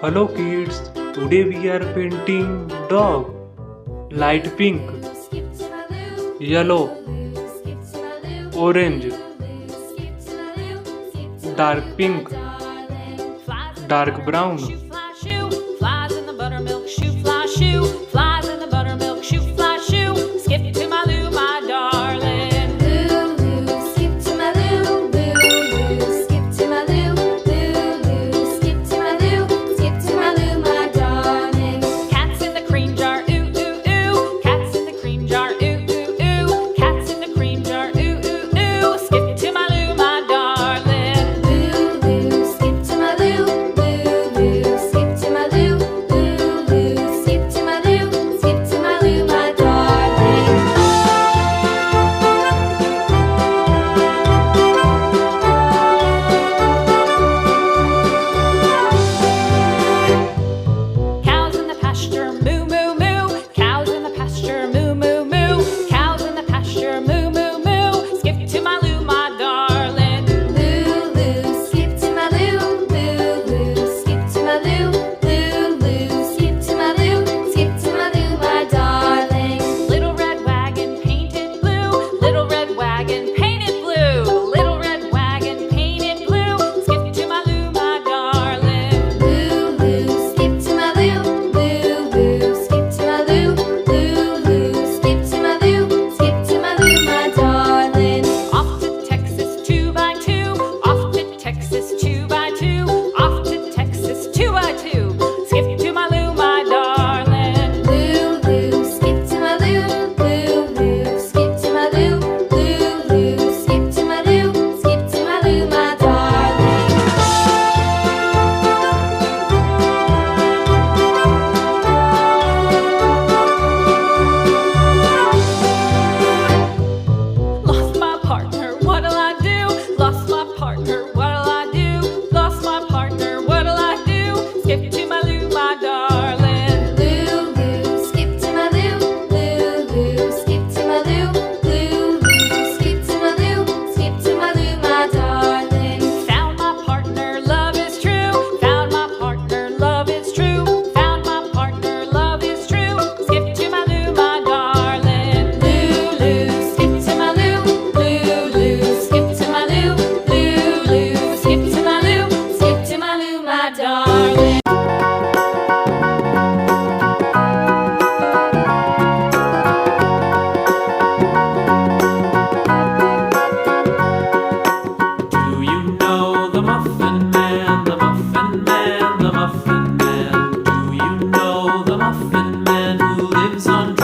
Hello kids, today we are painting dog. Light pink, yellow, orange, dark pink, dark brown. Flies in the buttermilk shoe, fly shoe. Flies in the buttermilk shoe, fly shoe. Skip to my Lou, my darling. Lou, skip to my Lou, Lou, skip to my Lou, Lou, skip to my Lou, skip to my Lou, my darling. Cats in the cream jar, ooh, ooh, ooh. Cats in the cream jar, ooh, ooh, ooh. Cats in the cream jar, ooh, ooh, ooh. Skip to my Lou, my darling. Lou, skip to my Lou, Lou, skip to my Lou, Lou, skip to my Lou, skip to my Lou, my darling. Cows in the pasture, moo, moo, moo. Cows in the pasture, moo, moo, moo. Cows in the pasture, moo, moo, moo. Skip to my Lou, my darling. Lou, skip to my Lou, Lou, skip to my Lou, Lou, skip to my Lou, skip to my Lou, my darling. Little red wagon painted blue. Little red wagon painted blue. Little red wagon painted blue. Skip to my Lou, my darling. Lou, skip to my Lou, Lou, skip to my Lou, Lou, skip to my Lou, skip to my Lou, my darling. Off to Texas 2x2. Off to Texas 2x2. Off to Texas 2x2. Skip to my Lou, my darling. Lou, skip to my Lou, Lou, skip to my Lou, Lou, skip to my Lou, skip to my Lou, my darling. Lost my partner, what'll I do? Lost my partner, what'll I do? Lost my partner, what'll I do? Skip to my Lou, my darling. Lou, skip to my Lou, Lou, skip to my Lou, Lou, skip to my Lou, skip to my Lou, my darling. Found my partner, love is true. Found my partner, love is true. Found my partner, love is true. Skip to my Lou, my darling. Lou, skip to my Lou, Lou, skip to my Lou, Lou, skip to my Lou, skip to my Lou, my darling. Do you know the Muffin Man, the Muffin Man, the Muffin Man? Do you know the Muffin Man who lives on